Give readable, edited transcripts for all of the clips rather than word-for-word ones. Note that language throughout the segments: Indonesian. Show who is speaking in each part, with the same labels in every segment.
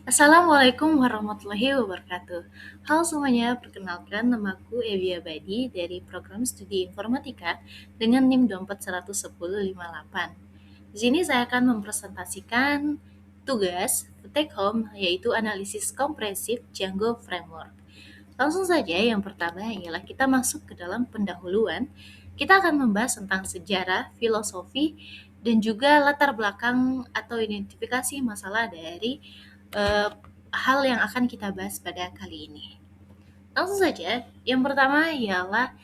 Speaker 1: Assalamualaikum warahmatullahi wabarakatuh. Halo semuanya, perkenalkan namaku Evi Abadi dari Program Studi Informatika dengan NIM 2411058. Di sini saya akan mempresentasikan tugas take home yaitu analisis kompresif Django Framework. Langsung saja, yang pertama ialah kita masuk ke dalam pendahuluan. Kita akan membahas tentang sejarah, filosofi, dan juga latar belakang atau identifikasi masalah dari eh, hal yang akan kita bahas pada kali ini. Langsung saja, yang pertama ialah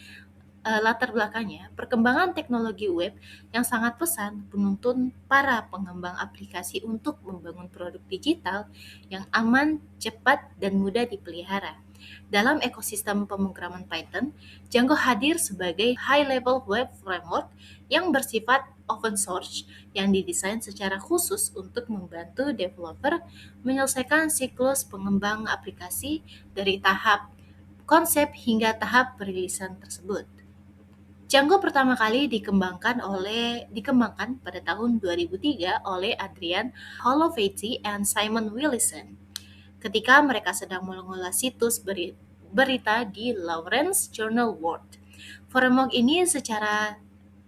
Speaker 1: latar belakangnya, perkembangan teknologi web yang sangat pesat menuntun para pengembang aplikasi untuk membangun produk digital yang aman, cepat, dan mudah dipelihara. Dalam ekosistem pemrograman Python, Django hadir sebagai high-level web framework yang bersifat open source yang didesain secara khusus untuk membantu developer menyelesaikan siklus pengembang aplikasi dari tahap konsep hingga tahap perilisan tersebut. Django pertama kali dikembangkan pada tahun 2003 oleh Adrian Holoveitsi and Simon Willison ketika mereka sedang mengelola situs berita di Lawrence Journal World. Framework ini secara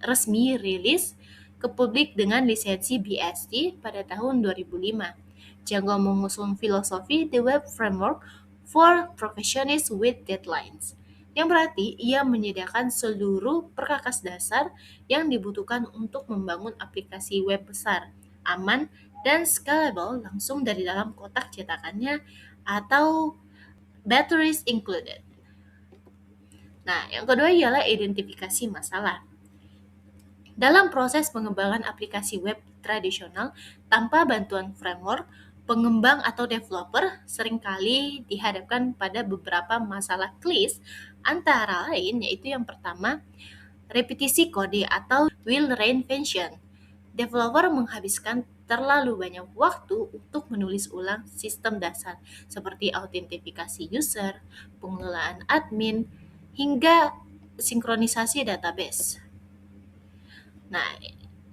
Speaker 1: resmi rilis ke publik dengan lisensi BSD pada tahun 2005. Django mengusung filosofi The Web Framework for Professionals with Deadlines, yang berarti ia menyediakan seluruh perkakas dasar yang dibutuhkan untuk membangun aplikasi web besar, aman, dan scalable langsung dari dalam kotak cetakannya atau batteries included. Nah, yang kedua ialah identifikasi masalah. Dalam proses pengembangan aplikasi web tradisional tanpa bantuan framework, pengembang atau developer seringkali dihadapkan pada beberapa masalah klis, antara lain yaitu yang pertama, repetisi kode atau will reinvention. Developer menghabiskan terlalu banyak waktu untuk menulis ulang sistem dasar seperti autentifikasi user, pengelolaan admin, hingga sinkronisasi database. Nah,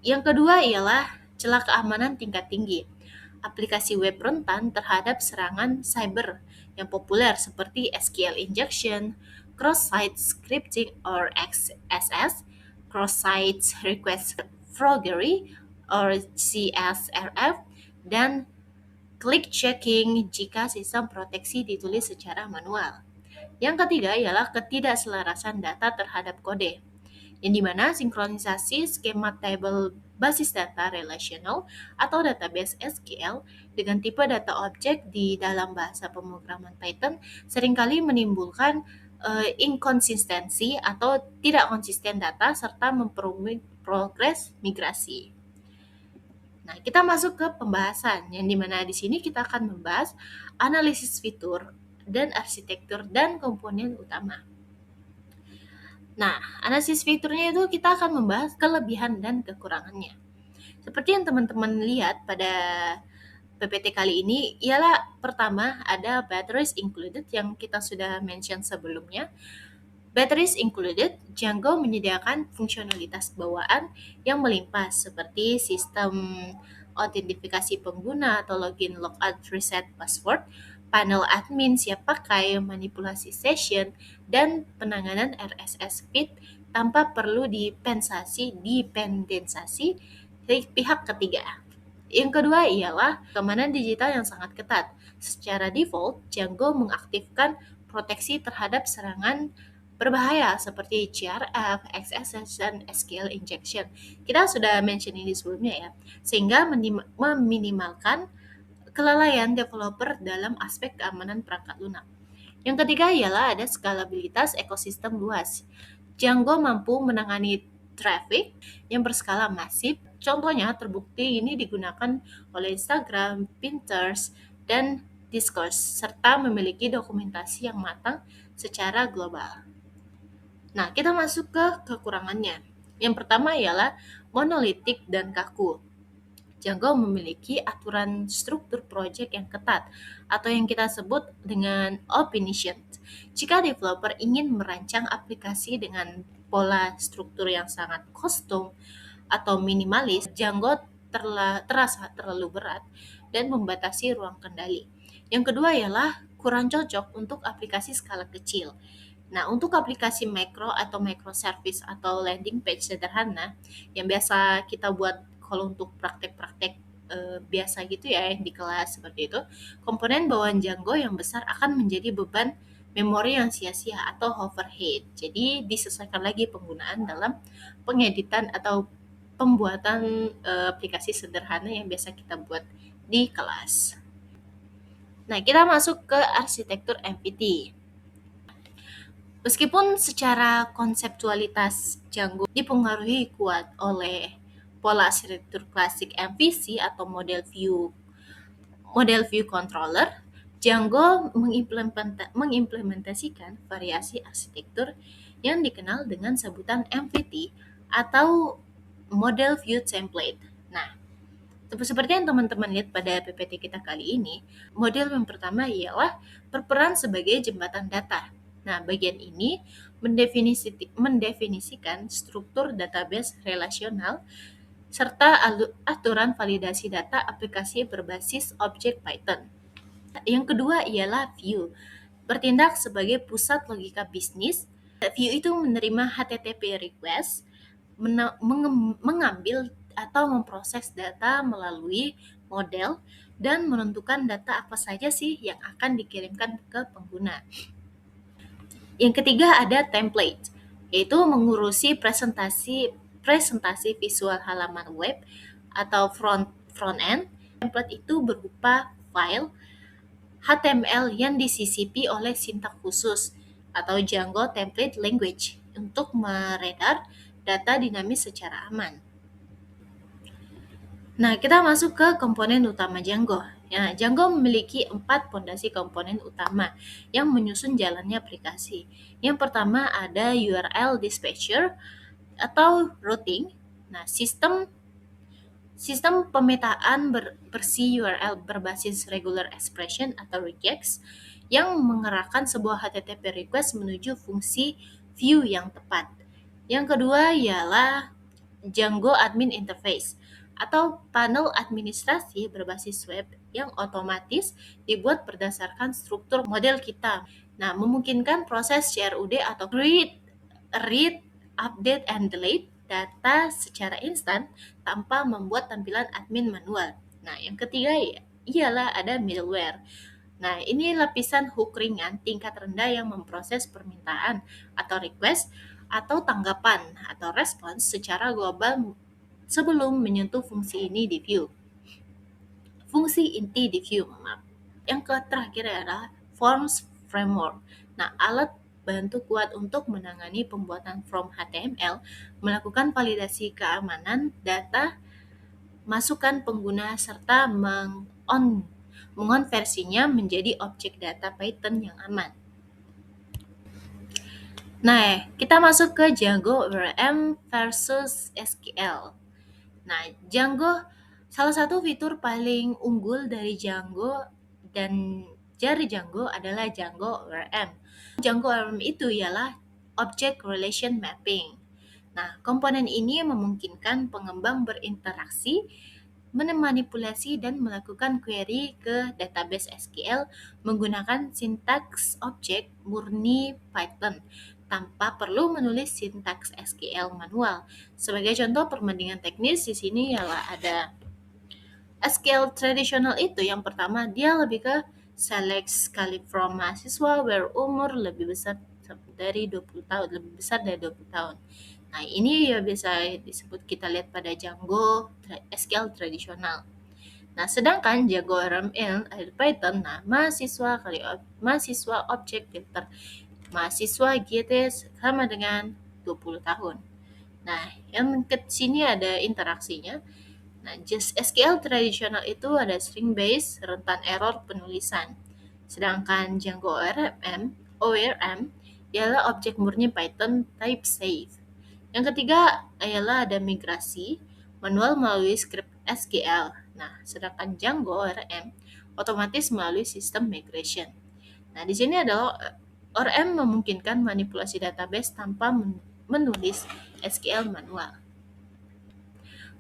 Speaker 1: yang kedua ialah celah keamanan tingkat tinggi. Aplikasi web rentan terhadap serangan cyber yang populer seperti SQL injection, cross-site scripting or XSS, cross-site request forgery or CSRF, dan click checking jika sistem proteksi ditulis secara manual. Yang ketiga ialah ketidakselarasan data terhadap kode, yang dimana sinkronisasi skema table basis data relational atau database SQL dengan tipe data objek di dalam bahasa pemrograman Python seringkali menimbulkan inkonsistensi atau tidak konsisten data serta memperumit progres migrasi. Nah, kita masuk ke pembahasan yang dimana di sini kita akan membahas analisis fitur dan arsitektur dan komponen utama. Nah, analisis fiturnya itu kita akan membahas kelebihan dan kekurangannya. Seperti yang teman-teman lihat pada PPT kali ini, ialah pertama ada batteries included yang kita sudah mention sebelumnya. Batteries included, Django menyediakan fungsionalitas bawaan yang melimpah seperti sistem autentifikasi pengguna atau login, logout, reset password, panel admin siap pakai, manipulasi session, dan penanganan RSS feed tanpa perlu dipensasi dari pihak ketiga. Yang kedua ialah keamanan digital yang sangat ketat. Secara default, Django mengaktifkan proteksi terhadap serangan berbahaya seperti CRF, XSS, dan SQL injection. Kita sudah mention ini sebelumnya ya, sehingga meminimalkan kelalaian developer dalam aspek keamanan perangkat lunak. Yang ketiga ialah ada skalabilitas ekosistem luas. Django mampu menangani traffic yang berskala masif. Contohnya terbukti ini digunakan oleh Instagram, Pinterest, dan Discourse, serta memiliki dokumentasi yang matang secara global. Nah, kita masuk ke kekurangannya. Yang pertama ialah monolitik dan kaku. Django memiliki aturan struktur project yang ketat atau yang kita sebut dengan omniscient. Jika developer ingin merancang aplikasi dengan pola struktur yang sangat custom atau minimalis, Django terasa terlalu berat dan membatasi ruang kendali. Yang kedua ialah kurang cocok untuk aplikasi skala kecil. Nah, untuk aplikasi mikro atau microservice atau landing page sederhana yang biasa kita buat kalau untuk praktek-praktek biasa gitu ya yang di kelas seperti itu, komponen bawaan Django yang besar akan menjadi beban memori yang sia-sia atau overhead. Jadi disesuaikan lagi penggunaan dalam pengeditan atau pembuatan aplikasi sederhana yang biasa kita buat di kelas. Nah, kita masuk ke arsitektur MPT. Meskipun secara konseptualitas Django dipengaruhi kuat oleh pola arsitektur klasik MVC atau model view controller, Django mengimplementasikan variasi arsitektur yang dikenal dengan sebutan MVT atau model view template. Nah, seperti yang teman-teman lihat pada PPT kita kali ini, model yang pertama ialah berperan sebagai jembatan data. Nah, bagian ini mendefinisikan struktur database relasional serta aturan validasi data aplikasi berbasis objek Python. Yang kedua ialah view, bertindak sebagai pusat logika bisnis. View itu menerima HTTP request, mengambil atau memproses data melalui model dan menentukan data apa saja sih yang akan dikirimkan ke pengguna. Yang ketiga ada template, yaitu mengurusi presentasi visual halaman web atau front end. Template itu berupa file HTML yang disisipi oleh sintak khusus atau Django Template Language untuk merender data dinamis secara aman. Nah, kita masuk ke komponen utama Django. Ya, Django memiliki 4 fondasi komponen utama yang menyusun jalannya aplikasi. Yang pertama ada URL dispatcher atau routing. Nah, sistem pemetaan bersih URL berbasis regular expression atau regex yang mengerahkan sebuah HTTP request menuju fungsi view yang tepat. Yang kedua ialah Django Admin Interface atau panel administrasi berbasis web yang otomatis dibuat berdasarkan struktur model kita. Nah, memungkinkan proses CRUD atau read, update, and delete data secara instan tanpa membuat tampilan admin manual. Nah, yang ketiga ialah ada middleware. Nah, ini lapisan hook ringan tingkat rendah yang memproses permintaan atau request atau tanggapan atau respons secara global sebelum menyentuh fungsi ini di view. Fungsi inti di view, maaf. Yang terakhir adalah Forms Framework. Nah, alat bantu kuat untuk menangani pembuatan form HTML, melakukan validasi keamanan data, masukan pengguna, serta mengonversinya menjadi objek data Python yang aman. Nah, kita masuk ke Django ORM versus SQL. Nah, salah satu fitur paling unggul dari Django adalah Django ORM. Django ORM itu ialah Object Relation Mapping. Nah, komponen ini memungkinkan pengembang berinteraksi, memanipulasi dan melakukan query ke database SQL menggunakan sintaks objek murni Python tanpa perlu menulis sintaks SQL manual. Sebagai contoh perbandingan teknis di sini ialah ada SQL tradisional itu yang pertama dia lebih ke select sekali from mahasiswa where umur lebih besar dari 20 tahun, lebih besar dari 20 tahun. Nah, ini ya bisa disebut kita lihat pada Django SQL tradisional. Nah, sedangkan Django RML ada Python, nah mahasiswa objek filter. Mahasiswa GT sama dengan 20 tahun. Nah, yang ke sini ada interaksinya. Nah, just SQL tradisional itu ada string based, rentan error penulisan. Sedangkan Django ORM ialah objek murni Python type safe. Yang ketiga ialah ada migrasi manual melalui script SQL. Nah, sedangkan Django ORM otomatis melalui sistem migration. Nah, di sini adalah ORM memungkinkan manipulasi database tanpa menulis SQL manual.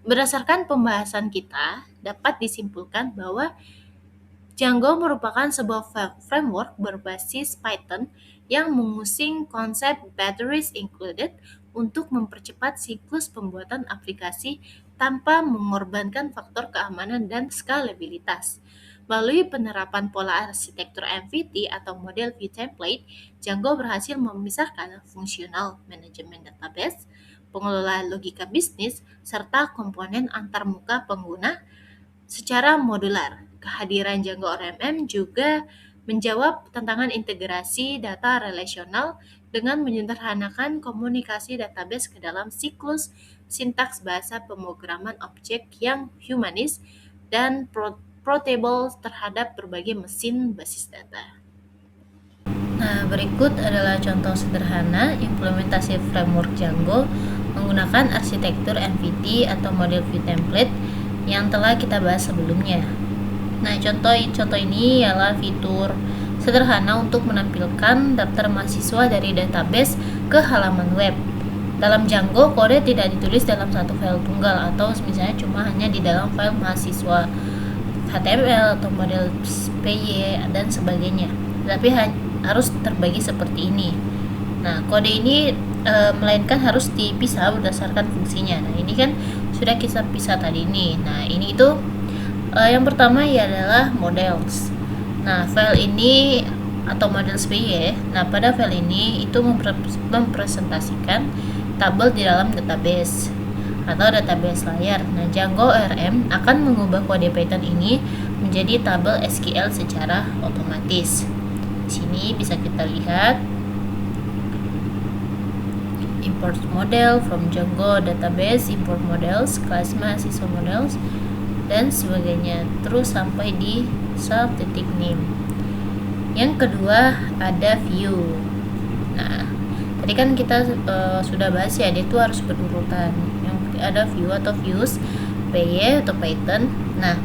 Speaker 1: Berdasarkan pembahasan kita, dapat disimpulkan bahwa Django merupakan sebuah framework berbasis Python yang mengusung konsep batteries included untuk mempercepat siklus pembuatan aplikasi tanpa mengorbankan faktor keamanan dan skalabilitas. Melalui penerapan pola arsitektur MVT atau model view template, Django berhasil memisahkan fungsional manajemen database, pengelola logika bisnis, serta komponen antarmuka pengguna secara modular. Kehadiran Django ORMM juga menjawab tantangan integrasi data relasional dengan menyederhanakan komunikasi database ke dalam siklus sintaks bahasa pemrograman objek yang humanis dan portable terhadap berbagai mesin basis data. Nah, berikut adalah contoh sederhana implementasi framework Django menggunakan arsitektur MVT atau model view template yang telah kita bahas sebelumnya. Nah, contoh ini ialah fitur sederhana untuk menampilkan daftar mahasiswa dari database ke halaman web. Dalam Django, kode tidak ditulis dalam satu file tunggal atau misalnya cuma hanya di dalam file mahasiswa HTML atau model PY dan sebagainya. Tapi harus terbagi seperti ini. Nah, kode ini melainkan harus dipisah berdasarkan fungsinya. Nah, ini kan sudah kita pisah tadi nih. Nah, ini itu yang pertama adalah models. Nah, file ini atau models PY. Nah, pada file ini itu mempresentasikan tabel di dalam database atau database layar. Nah, Django ORM akan mengubah kode Python ini menjadi tabel SQL secara otomatis. Di sini bisa kita lihat import model from Django database, import models, kelas mahasiswa models, dan sebagainya, terus sampai di sub titik name. Yang kedua ada view. Nah, tadi kan kita sudah bahas ya, dia itu harus berurutan. Yang ada view atau views, PY atau Python. Nah,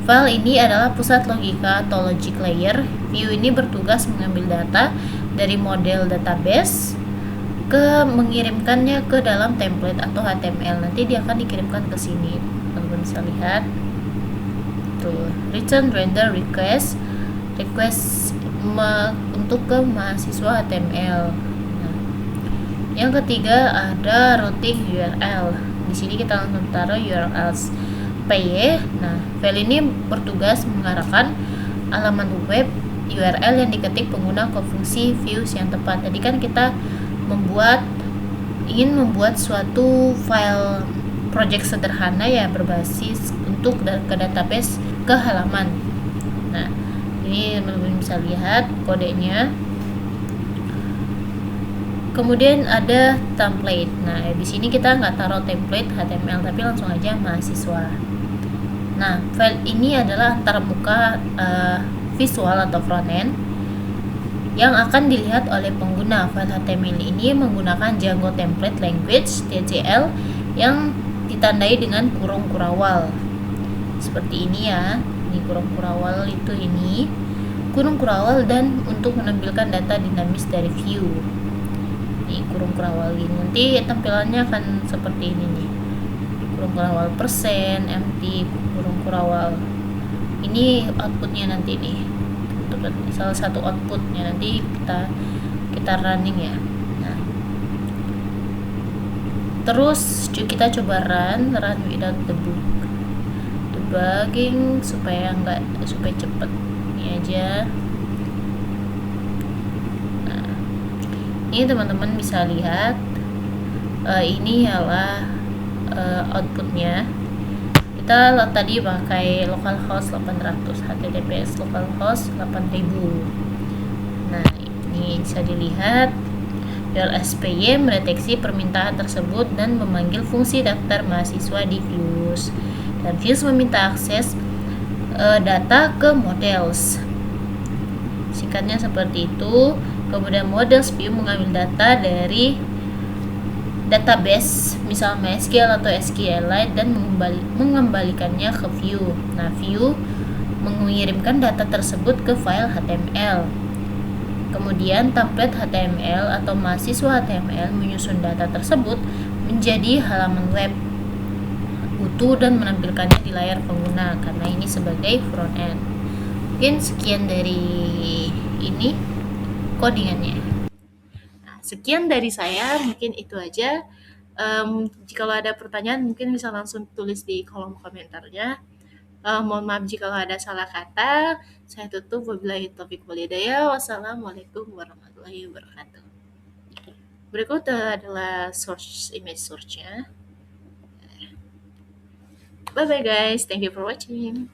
Speaker 1: file ini adalah pusat logika atau logic layer. View ini bertugas mengambil data dari model database mengirimkannya ke dalam template atau HTML. Nanti dia akan dikirimkan ke sini. Teman-teman bisa lihat. Tuh, return render request untuk ke mahasiswa HTML. Nah, yang ketiga ada routing URL. Di sini kita langsung taruh URL PY. Nah, file ini bertugas mengarahkan halaman web URL yang diketik pengguna ke fungsi views yang tepat. Tadi kan kita ingin membuat suatu file project sederhana ya berbasis untuk ke database ke halaman. Nah, ini teman-teman bisa lihat kodenya. Kemudian ada template. Nah, di sini kita nggak taruh template HTML tapi langsung aja mahasiswa. Nah, file ini adalah antarmuka visual atau frontend yang akan dilihat oleh pengguna. File HTML ini menggunakan Django Template Language (TTL) yang ditandai dengan kurung kurawal. Seperti ini ya. Ini kurung kurawal itu ini. Kurung kurawal dan untuk menampilkan data dinamis dari view. Ini kurung kurawal ini. Nanti tampilannya akan seperti ini nih. Kurung kurawal persen, empty, kurung kurawal. Ini outputnya nanti nih. Salah satu outputnya nanti kita running ya. Nah, terus kita coba run without debugging supaya cepet. Ini aja. Nah, ini teman-teman bisa lihat ini ialah outputnya. Kita tadi pakai localhost 800, HTTPS localhost 8000. Nah, ini bisa dilihat URL-SPY mendeteksi permintaan tersebut dan memanggil fungsi daftar mahasiswa di views. Dan views meminta akses data ke models. Singkatnya seperti itu. Kemudian models view mengambil data dari database, misal MySQL atau SQLite, dan mengembalikannya ke view. Nah, view mengirimkan data tersebut ke file HTML. Kemudian template HTML atau mahasiswa HTML menyusun data tersebut menjadi halaman web utuh dan menampilkannya di layar pengguna karena ini sebagai front end. Mungkin sekian dari ini codingannya. Nah, sekian dari saya, mungkin itu aja. Jika ada pertanyaan mungkin bisa langsung tulis di kolom komentarnya. Mohon maaf jika ada salah kata. Saya tutup. Wabillahi taufiq wal hidayah. Wassalamualaikum warahmatullahi wabarakatuh. Berikut adalah source image source-nya. Bye bye guys. Thank you for watching.